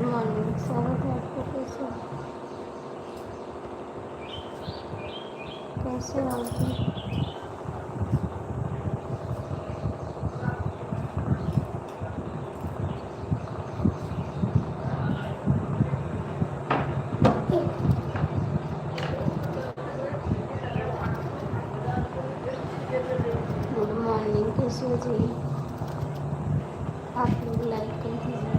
Morning, स्वागत है आपको। कैसे कैसे हो आप जी? गुड मॉर्निंग, कैसे हो जी? आप लोग लाइक कर दीजिए,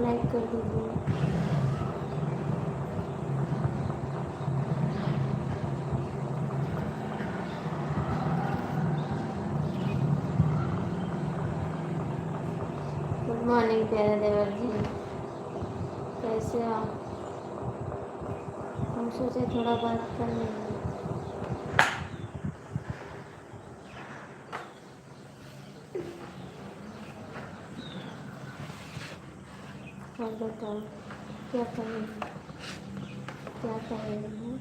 लाइक कर दीजिए। गुड मॉर्निंग प्यारे देवर जी, कैसे हो आप? हम सोचे थोड़ा बात कर लेंगे। और बताओ क्या करेंगे, क्या करेंगे?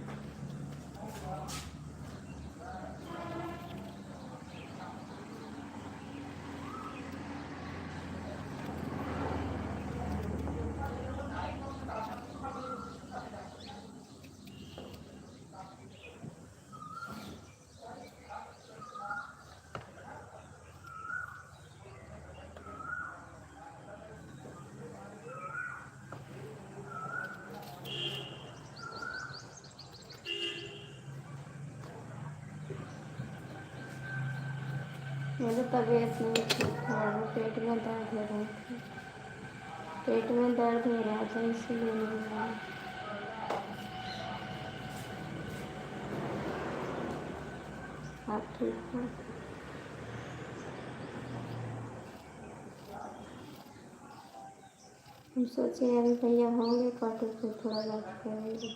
मेरी तबीयत नहीं ठीक है, वो पेट में दर्द हो रहा था, पेट में दर्द हो रहा था इसीलिए नहीं आया। आप ठीक हो? हम सोचे अभी भैया होंगे काटो तो थोड़ा बात करेंगे।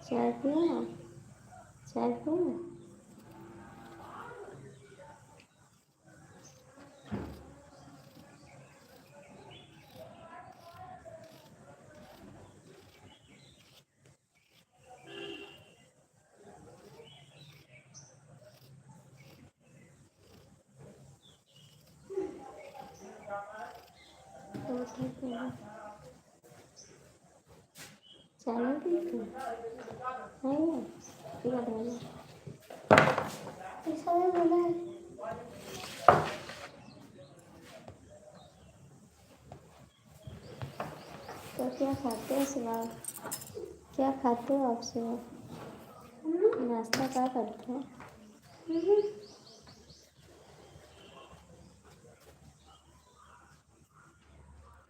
चाय पिए ना, चाय पिए ना। तो ठीक है, चाय नहीं पीते नहीं पिया देना ऐसा नहीं बोला है। तो क्या खाते हो सुबह, क्या खाते हो आप सुबह, नाश्ता क्या करते हो?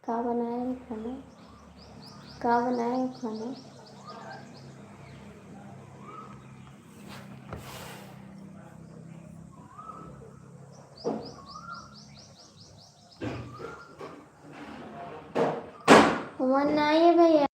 क्या बनाए हो खाना, क्या बनाए हो खाना? मन नहीं है भैया।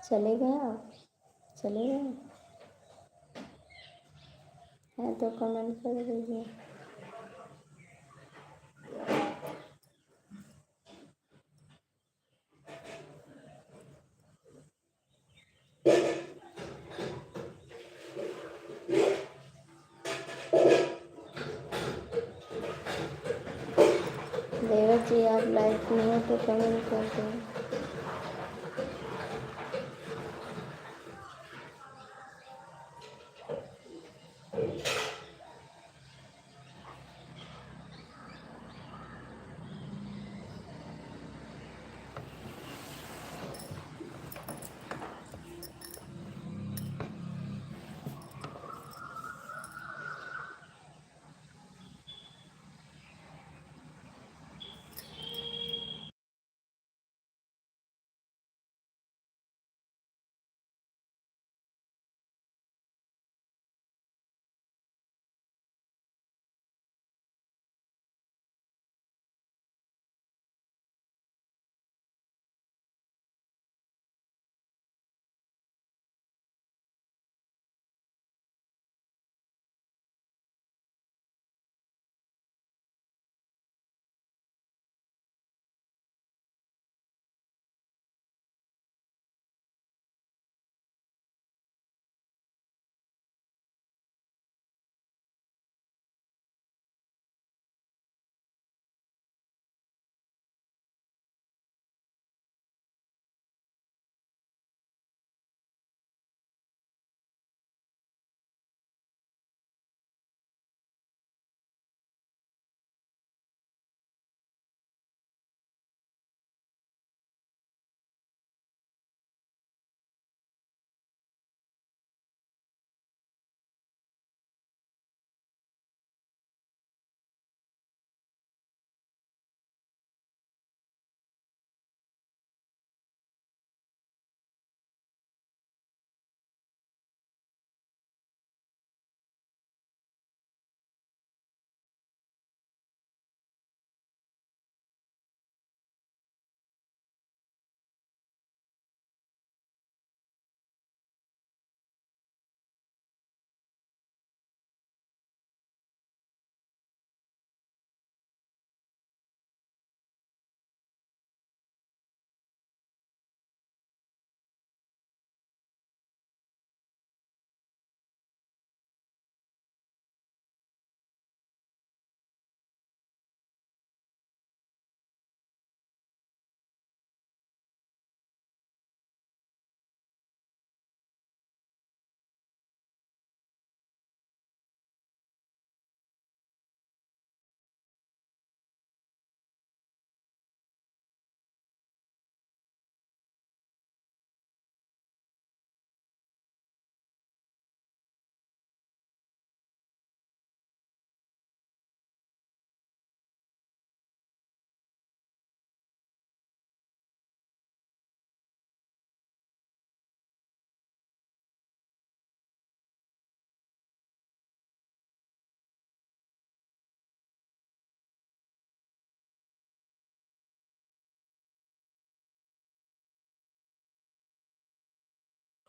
चले गए आप, चले गए हैं तो कमेंट कर दीजिए। देवर जी आप लाइक नहीं हो तो कमेंट कर दें।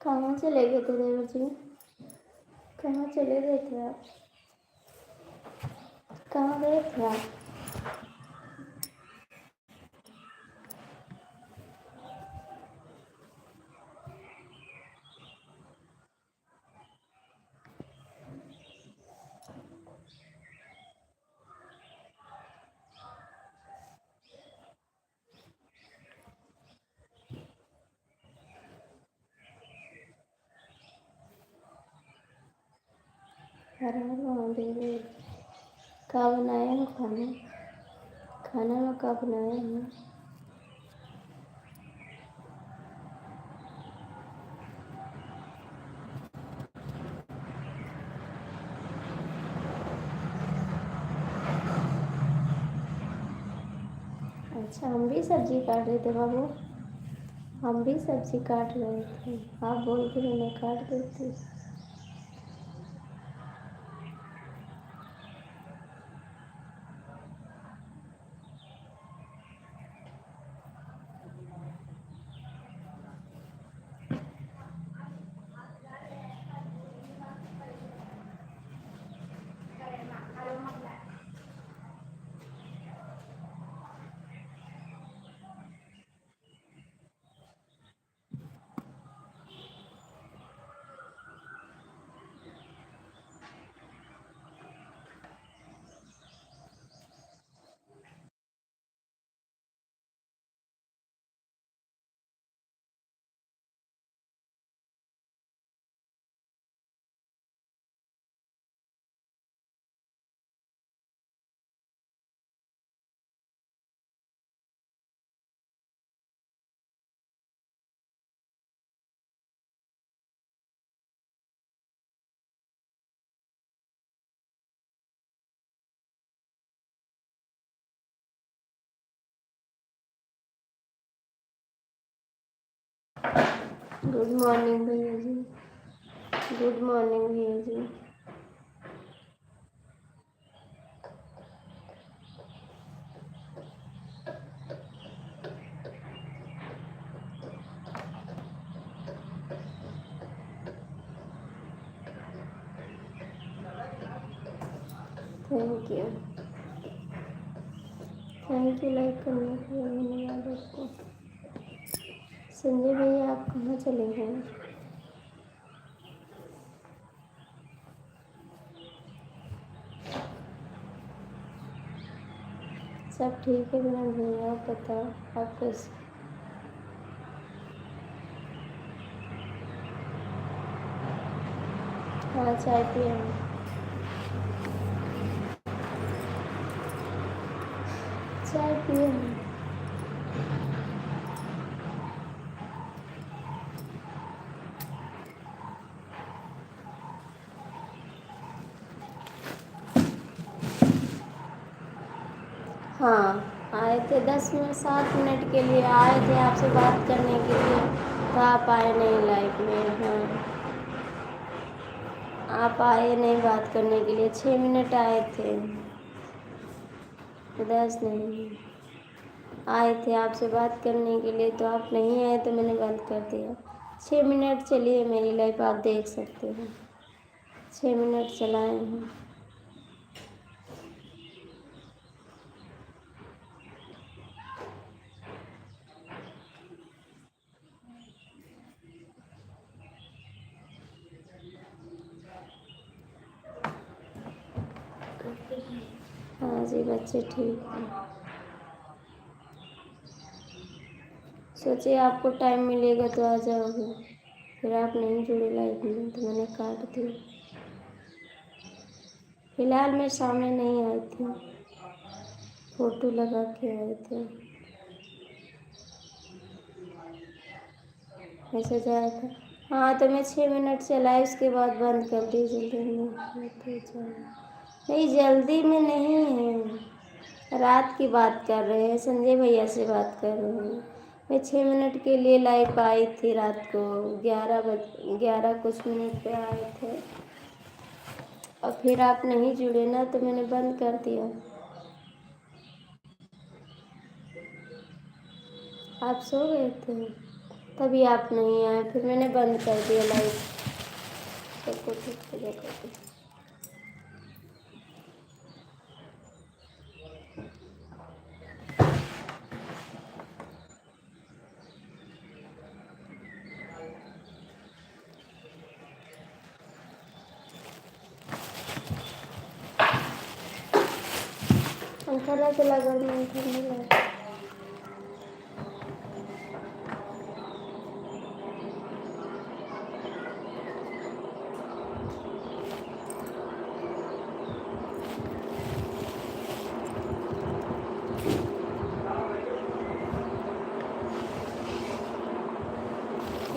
कहाँ चले गए थे देवर जी? कहाँ चले गए थे आप? कहाँ गए थे आप? हर हर महादेव। क्या बनाया है खाना? खाना में क्या बनाया है? अच्छा, हम भी सब्जी काट रहे थे बाबू। हम भी सब्जी काट रहे थे। आप बोल के मैंने काट देती। गुड मॉर्निंग भैया जी। गुड मॉर्निंग भैया जी। Thank you. Thank you like करने के लिए। धन्यवाद आपको। संजय भैया आप कहाँ चले गए? सब ठीक है मेरा भैया, आप बताओ आप कैसे? हाँ, चाय पिए हम। चाय पिए हम। हाँ, आए थे 10 मिनट 7 मिनट के लिए आए थे आपसे बात करने के लिए, तो आप आए नहीं लाइफ में। हाँ, आप आए नहीं बात करने के लिए। 6 मिनट आए थे, 10 नहीं। आए थे आपसे बात करने के लिए, तो आप नहीं आए तो मैंने बंद कर दिया। 6 मिनट चलिए मेरी लाइफ आप देख सकते हो। 6 मिनट चलाए हैं। हाँ जी, बच्चे ठीक हैं। सोचे आपको टाइम मिलेगा तो आ जाओगे, फिर आप नहीं जुड़े लाइफ में तो मैंने काट दिया। फिलहाल मैं सामने नहीं आई थी, फ़ोटो लगा के आए थे। ऐसा जाया था। हाँ, तो मैं 6 मिनट चलाई, उसके बाद बंद कर दी। जल्दी नहीं, जल्दी में नहीं है। रात की बात कर रहे हैं, संजय भैया से बात कर रहे हैं। मैं 6 मिनट के लिए लाइव आई थी रात को। 11 कुछ मिनट पे आए थे, और फिर आप नहीं जुड़े ना तो मैंने बंद कर दिया। आप सो गए थे? तभी आप नहीं आए, फिर मैंने बंद कर दिया लाइव। सबको ठीक से देखो तो। पंखा चला घर में ठंडी लगा।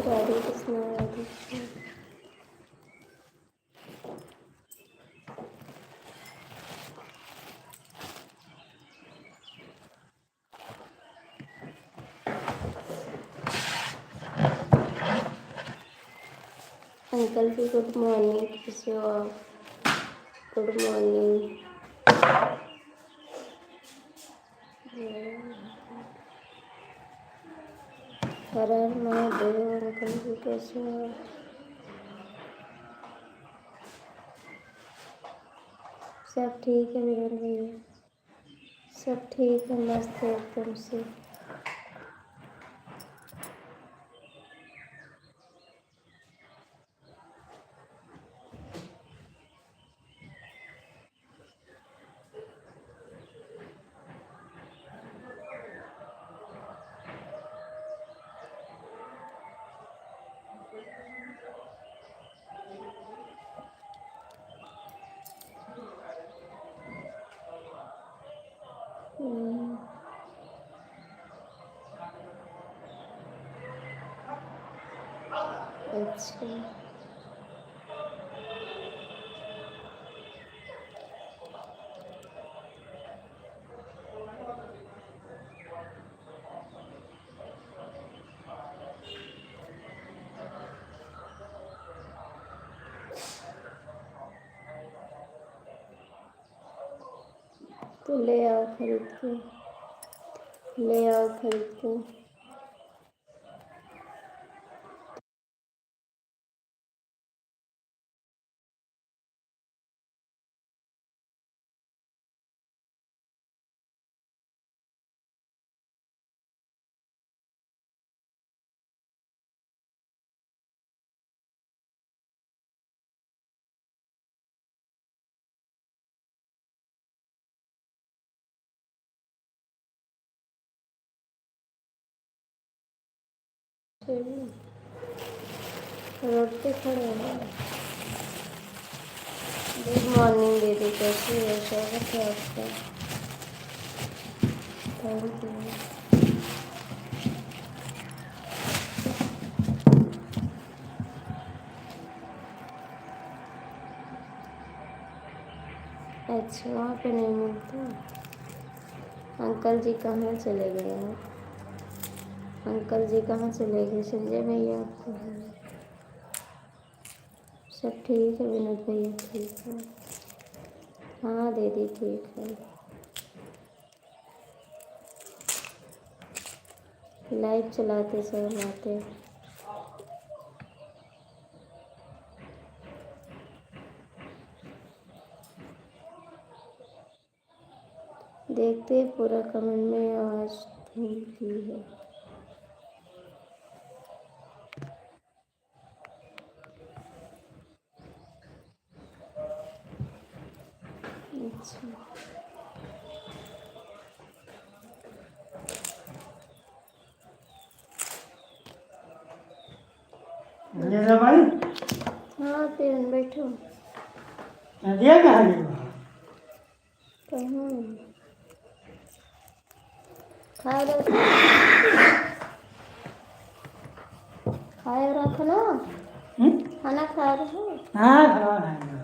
राधे कृष्ण राधे कृष्ण। अंकल जी गुड मॉर्निंग, कैसे हो आप? Good morning. हर हर महादेव। अंकल जी कैसे हो? सब ठीक है विरल भैया, सब ठीक है, मस्त है एकदम से। अच्छा, तो ले आओ खरीद के, ले आओ खरीद के। रोड खड़े हैं। गुड मॉर्निंग दीदी, कैसी है? स्वागत है आपका, थैंक यू। अच्छा, वहाँ पे नहीं मिलता। अंकल जी कहाँ चले गए हैं? अंकल जी कहाँ चले गए? संजय भैया आपको है? सब ठीक है विनोद भैया, ठीक है। हाँ दीदी ठीक है। लाइव चलाते सब आते। देखते पूरा कमेंट में आवाज़ की है। अच्छा, भाई हाँ पेन बैठो। दिया कहाँ गई? कहाँ खाए रखो, खाए रखो ना, खाना खा रहे हो? हाँ खाना खाएंगे।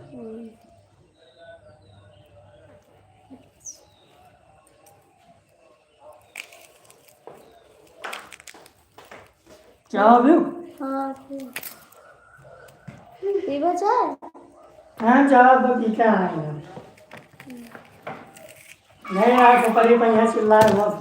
चाय भी? हाँ पीबो चाय? हाँ चाय तो पीता है। नहीं यार तो परी पर यहाँ चिल्लाए बहुत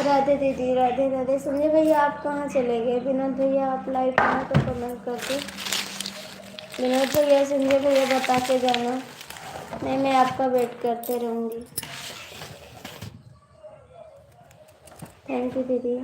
राधे दीदी, राधे राधे। संजय भैया आप कहाँ चले गए? विनोद भैया आप लाइव में तो कमेंट कर दो। विनोद भैया, संजय भैया बता के जाना, नहीं मैं आपका वेट करते रहूँगी। थैंक यू दीदी।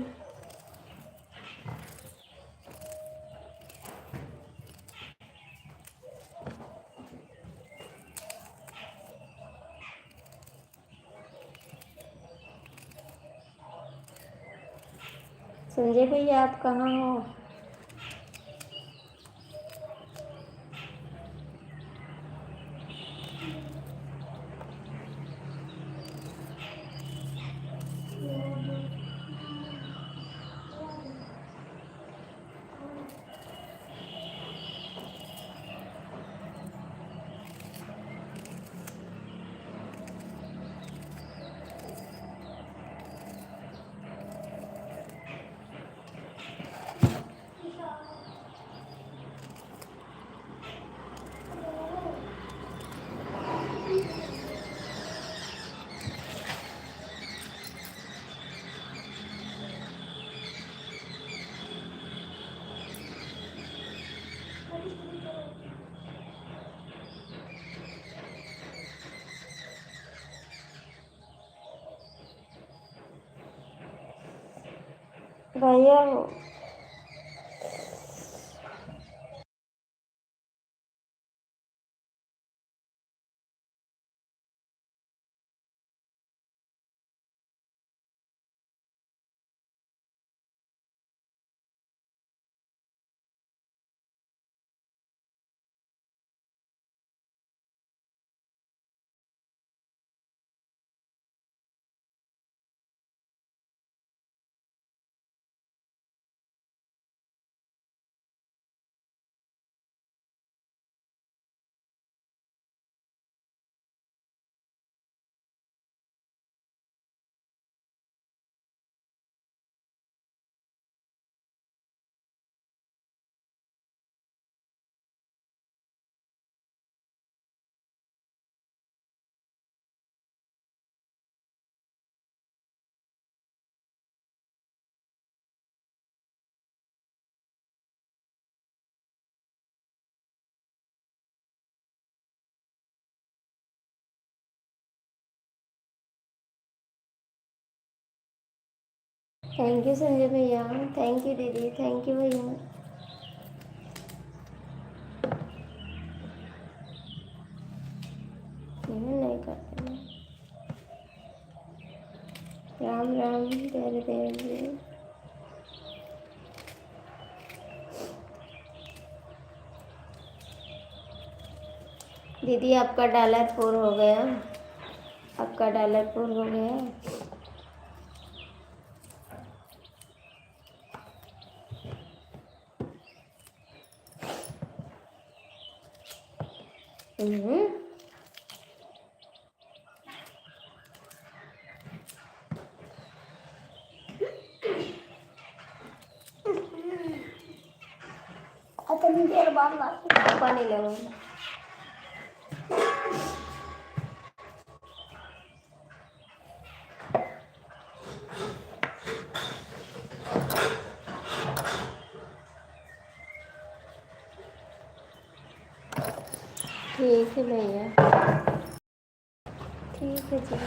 संजय भैया आप कहाँ हो? भैया थैंक यू संजय भैया, थैंक यू दीदी, थैंक यू भैया। नहीं करते हैं। राम राम प्यारे देव जी। दीदी आपका डॉलर पूर हो गया, आपका डॉलर पूर हो गया। अपनी देर बाद पानी ले ठीक है भैया, ठीक है जी।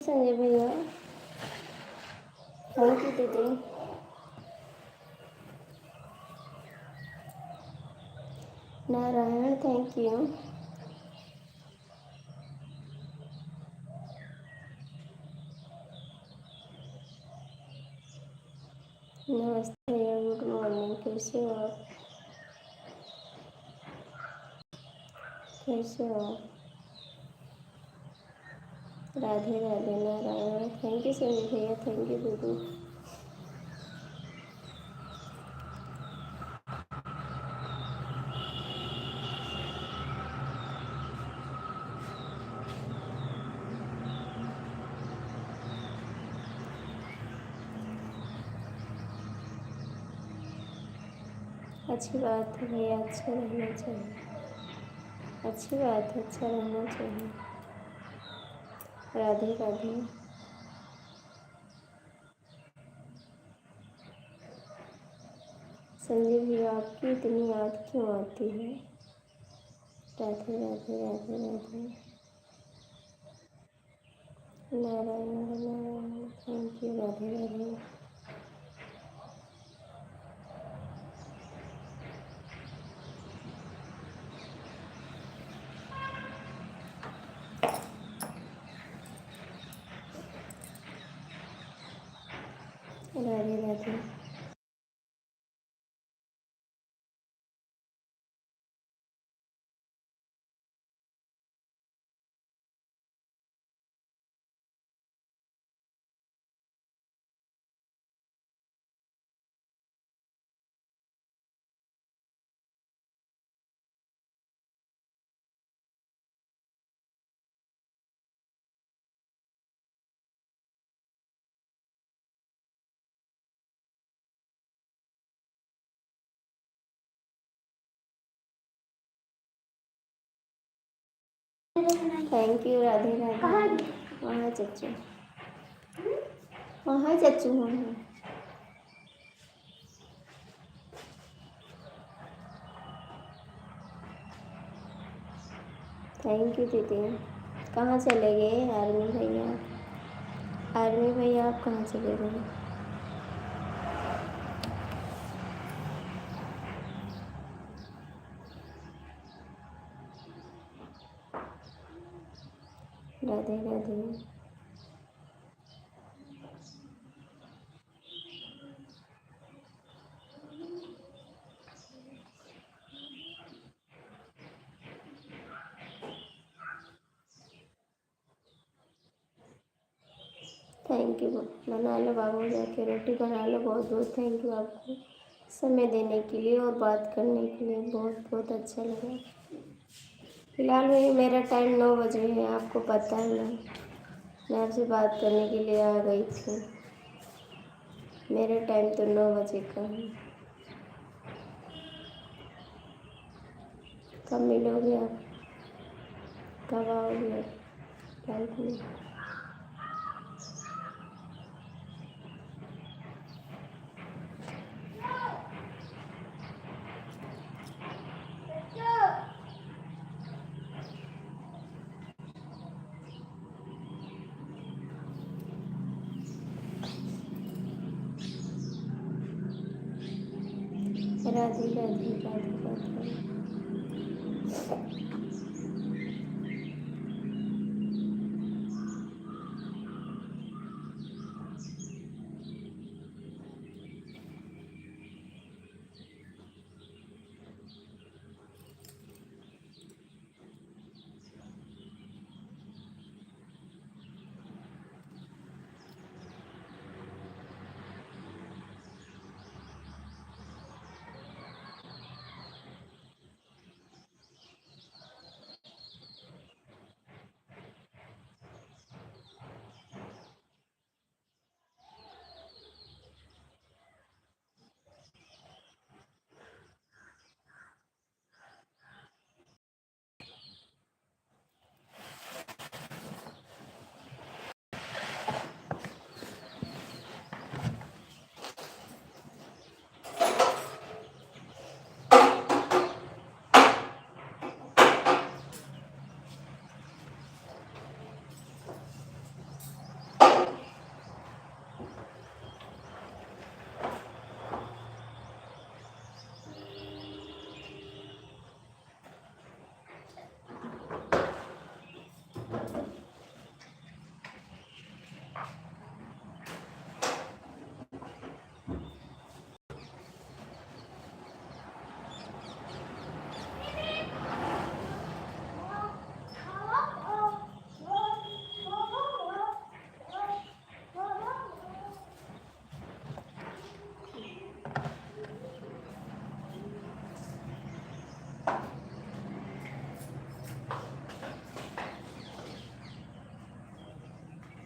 संजय भैया, थैंक यू दीदी। Narayan, thank you. नमस्ते भैया, गुड मॉर्निंग, कैसे हो आप? कैसे हो? राधे राधे। नारायण, थैंक यू संजय भैया, थैंक यू दीदी। अच्छी बात है भैया, अच्छा रहना चाहिए। अच्छी बात है, अच्छा रहना चाहिए। राधे राधे। संजय भैया, आपकी इतनी याद क्यों आती है? Radhe Radhe Radhe Radhe. Narayan Narayan, thank you. Radhe Radhe. Radhe Radhe. Thank you. Radhe Radhe. वहाँ चच्चू, वहाँ चच्चू, वहाँ। थैंक यू दीदी। कहाँ चले गए आर्मी भैया? आर्मी भैया, आप कहाँ चले गए? राधे राधे। Thank you. बना लो बाबू, जाके रोटी बना लो। बहुत बहुत थैंक यू आपको समय देने के लिए और बात करने के लिए। बहुत बहुत अच्छा लगा। फिलहाल मेरा टाइम 9 बजे है, आपको पता है ना। मैं आपसे बात करने के लिए आ गई थी। मेरा टाइम तो 9 बजे का है। कब मिलोगे आप? कब आओगे लाइफ में? राधे राधे राधे राधे।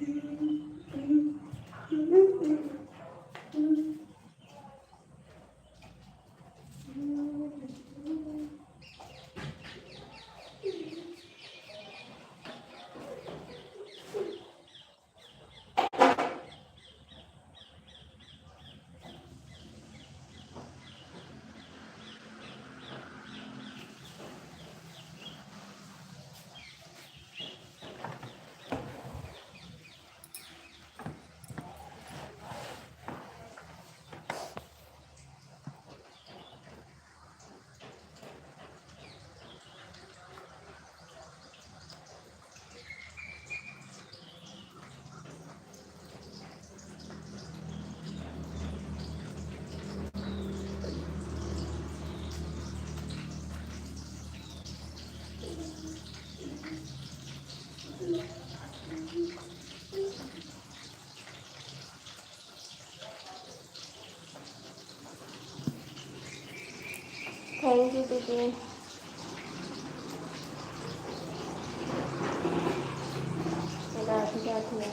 थैंक यू दीदी। राधे राधे।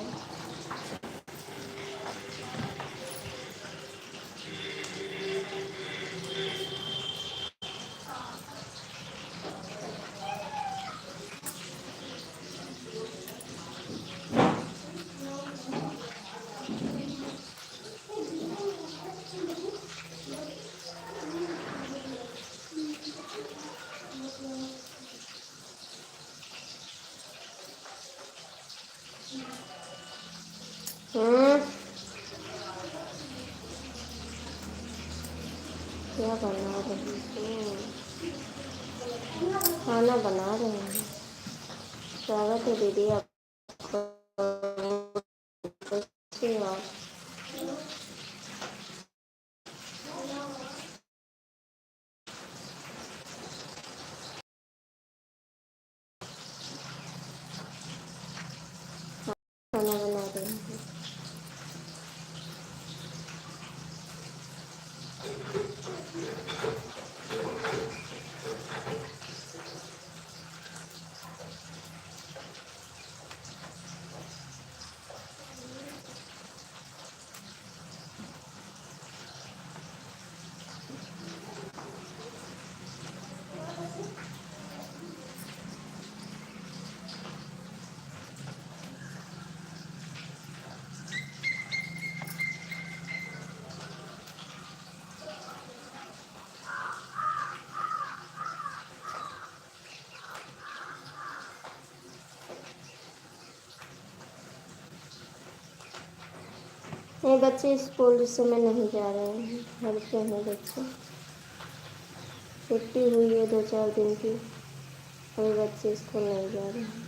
क्या बना रही हूँ? खाना बना रही हूँ। स्वागत है दीदी आपका। कैसे हो आप? खाना बना रही हूँ। ये बच्चे स्कूल इस समय नहीं जा रहे हैं, घर पे हैं बच्चे। छुट्टी हुई है 2-4 दिन की, कोई बच्चे स्कूल नहीं जा रहे हैं।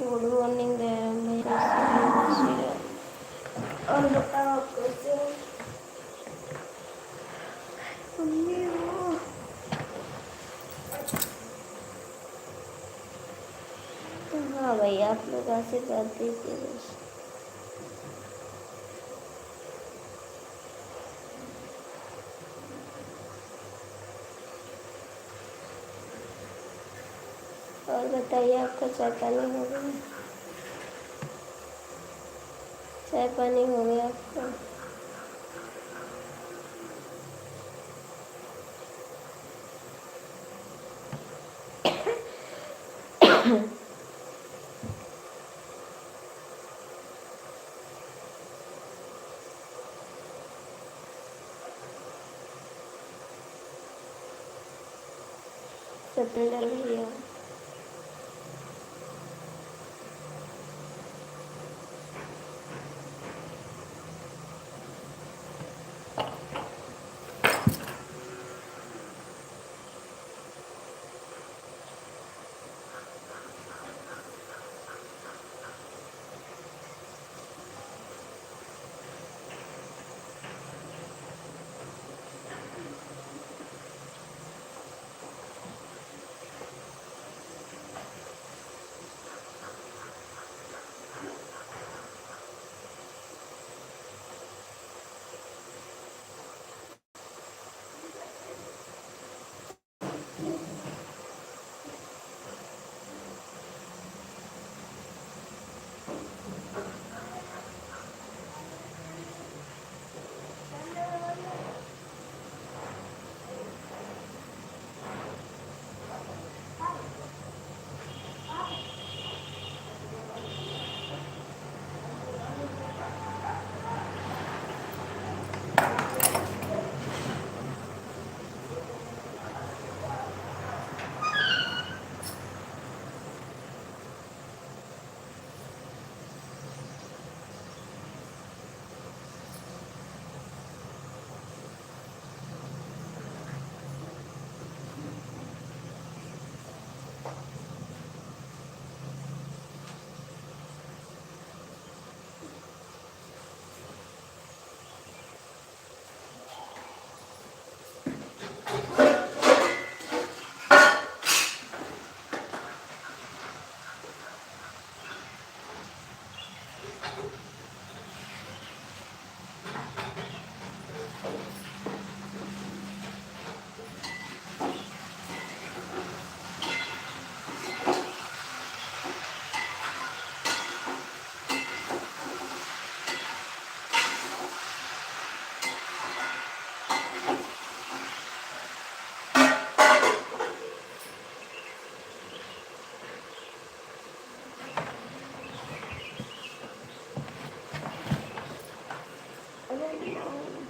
गुड मॉर्निंग भैया और बताओ आप कैसे हो मम्मी हो हाँ भैया आप लोग आशीर्वाद दीजिए बस और बताइए आपका चाय पानी हो गया चाय पानी हो गया आपका सतेंद्र भैया अरे